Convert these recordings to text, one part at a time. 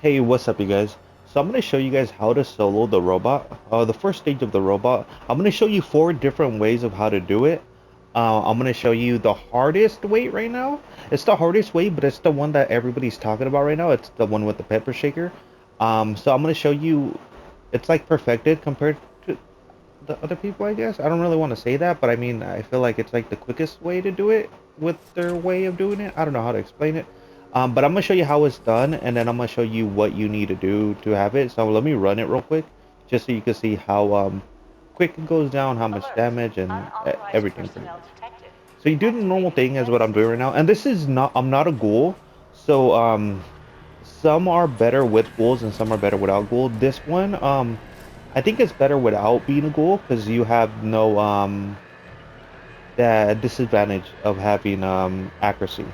Hey, what's up, you guys? So I'm going to show you guys how to solo the robot, the first stage of the robot. I'm going to show you four different ways of how to do it. I'm going to show you the hardest way right now. It's the hardest way, but it's the one that everybody's talking about right now. It's the one with the pepper shaker. So I'm going to show you, it's like perfected compared to the other people, I guess. I don't really want to say that, but I mean, I feel like it's like the quickest way to do it with their way of doing it. I don't know how to explain it. But I'm gonna show you how it's done, and then I'm gonna show you what you need to do to have it. So let me run it real quick, just so you can see how quick it goes down, how much Alert. damage, and Unauthorized everything pretty personnel much. detected. So you do the normal Activating thing as what defense I'm doing right now, and this is not, I'm not a ghoul, so some are better with ghouls and some are better without ghoul. This one, I think it's better without being a ghoul because you have no the disadvantage of having accuracy.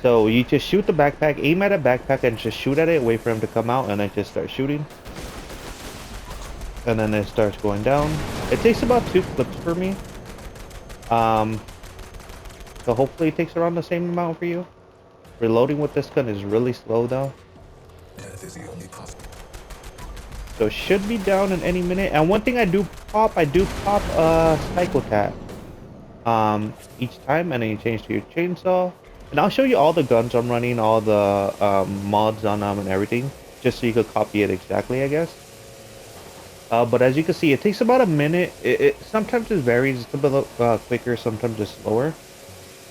So you just shoot the backpack, aim at a backpack and just shoot at it, wait for him to come out and then just start shooting. And then it starts going down. It takes about 2 clips for me. Um, so hopefully it takes around the same amount for you. Reloading with this gun is really slow though. Death is the only possible. So it should be down in any minute. And one thing I do pop a Psycho Cat. Each time, and then you change to your chainsaw. And I'll show you all the guns I'm running, all the mods on them and everything, just so you could copy it exactly, I guess. But as you can see, it takes about a minute. It sometimes it varies. It's a bit quicker, sometimes it's slower.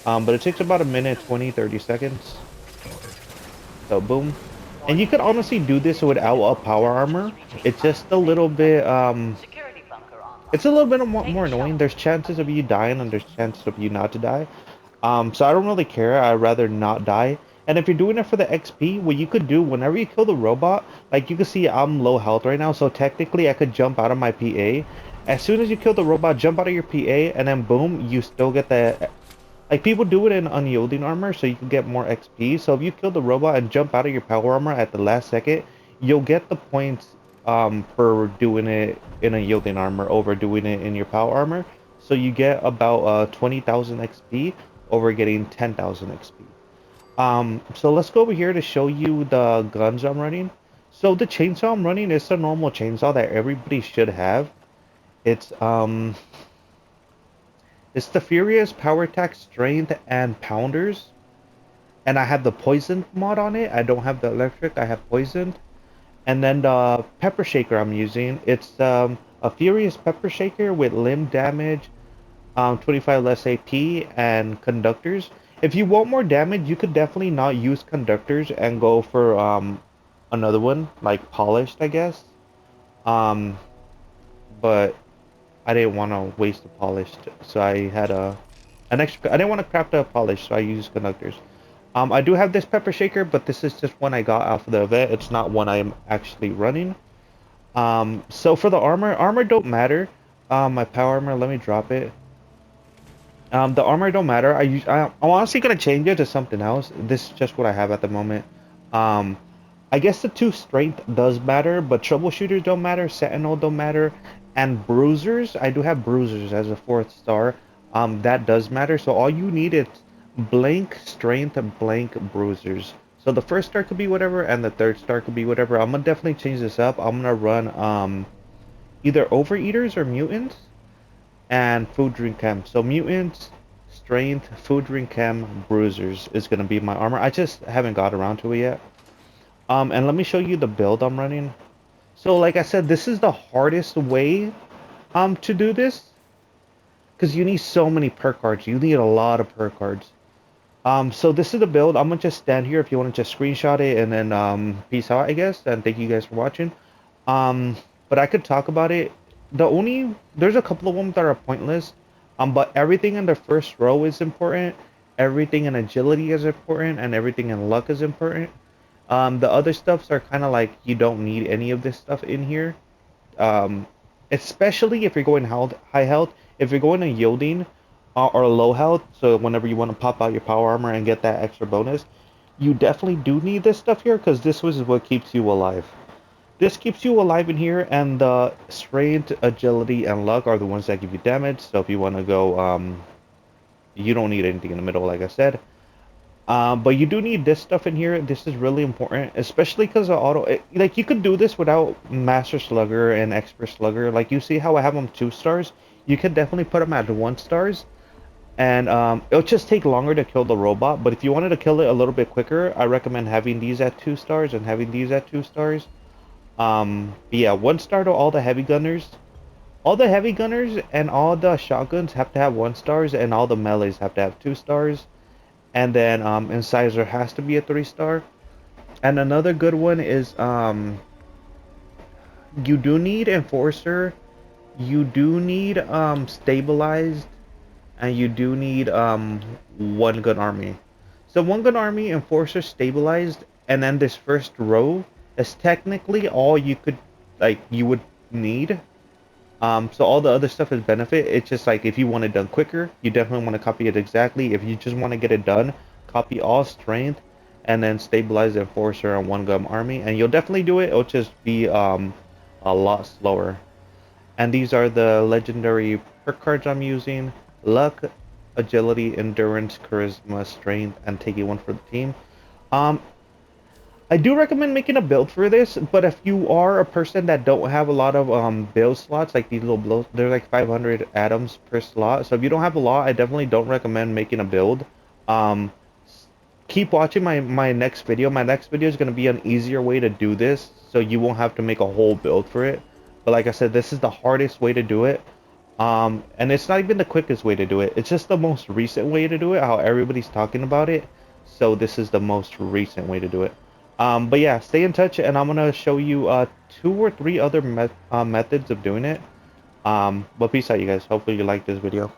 But it takes about a minute, 20, 30 seconds. So boom. And you could honestly do this without a power armor. It's just a little bit security bunker it's online. a little bit Take more annoying. shelter. There's chances of you dying and there's chances of you not to die. So I don't really care. I'd rather not die. And if you're doing it for the XP, what you could do whenever you kill the robot, like you can see I'm low health right now, so technically I could jump out of my PA. As soon as you kill the robot, jump out of your PA, and then boom, you still get the... Like people do it in unyielding armor, so you can get more XP. So if you kill the robot and jump out of your power armor at the last second, you'll get the points for doing it in a yielding armor over doing it in your power armor. So you get about 20,000 XP over getting 10,000 XP. So let's go over here to show you the guns I'm running. So the chainsaw I'm running is a normal chainsaw that everybody should have. It's um it's the Furious Power Attack Strength and Pounders. And I have the poisoned mod on it. I don't have the electric, I have poisoned. And then the pepper shaker I'm using, it's a Furious Pepper Shaker with limb damage, 25 less AP, and conductors. If you want more damage, you could definitely not use conductors and go for another one, like polished, I guess. Um, but I didn't want to waste the polished, so I had an extra. I didn't want to craft a polish, so I used conductors. I do have this pepper shaker, but this is just one I got off of the event. It's not one I'm actually running. So for the armor don't matter. My power armor, let me drop it. The armor don't matter. I'm honestly gonna change it to something else. This is just what I have at the moment. Um, I guess the two strength does matter, but troubleshooters don't matter, sentinel don't matter, and bruisers. I do have bruisers as a 4th star. That does matter. So all you need is blank strength and blank bruisers. So the 1st star could be whatever, and the 3rd star could be whatever. I'm gonna definitely change this up. I'm gonna run either overeaters or mutants and food drink chem. So mutants, strength, food drink chem, bruisers is gonna be my armor. I just haven't got around to it yet. And let me show you the build I'm running. So like I said, this is the hardest way to do this because you need so many perk cards. You need a lot of perk cards. So this is the build. I'm gonna just stand here if you want to just screenshot it and then peace out, I guess. And thank you guys for watching. Um, but I could talk about it. There's a couple of them that are pointless. But everything in the first row is important. Everything in agility is important, and everything in luck is important. The other stuffs are kind of like you don't need any of this stuff in here. Um, Especially if you're going high health. If you're going to yielding or low health, so whenever you want to pop out your power armor and get that extra bonus, you definitely do need this stuff here because this was what keeps you alive. This keeps you alive in here, and the strength, agility, and luck are the ones that give you damage. So if you want to go, you don't need anything in the middle, like I said. But you do need this stuff in here. This is really important, especially because of auto. Like you could do this without Master Slugger and Expert Slugger. Like you see how I have them 2 stars. You could definitely put them at 1 stars, and it'll just take longer to kill the robot. But if you wanted to kill it a little bit quicker, I recommend having these at 2 stars and having these at 2 stars. But yeah, 1 star to all the heavy gunners. All the heavy gunners and all the shotguns have to have 1 stars, and all the melees have to have 2 stars. And then Incisor has to be a 3 star. And another good one is you do need Enforcer, you do need Stabilized, and you do need One Gun Army. So One Gun Army, Enforcer, Stabilized, and then this first row is technically all you could you would need. So all the other stuff is benefit. It's just like if you want it done quicker, you definitely want to copy it exactly. If you just want to get it done, copy all strength and then stabilize the enforcer and one gun army, and you'll definitely do it. It'll just be a lot slower. And these are the legendary perk cards I'm using: luck, agility, endurance, charisma, strength, and taking one for the team. Um, I do recommend making a build for this, but if you are a person that don't have a lot of build slots, like these little builds, they're like 500 atoms per slot. So if you don't have a lot, I definitely don't recommend making a build. Um, Keep watching my next video. My next video is going to be an easier way to do this, so you won't have to make a whole build for it. But like I said, this is the hardest way to do it. And it's not even the quickest way to do it. It's just the most recent way to do it, how everybody's talking about it. So this is the most recent way to do it. But yeah, stay in touch, and I'm gonna show you 2 or 3 other methods of doing it. But peace out, you guys. Hopefully you like this video.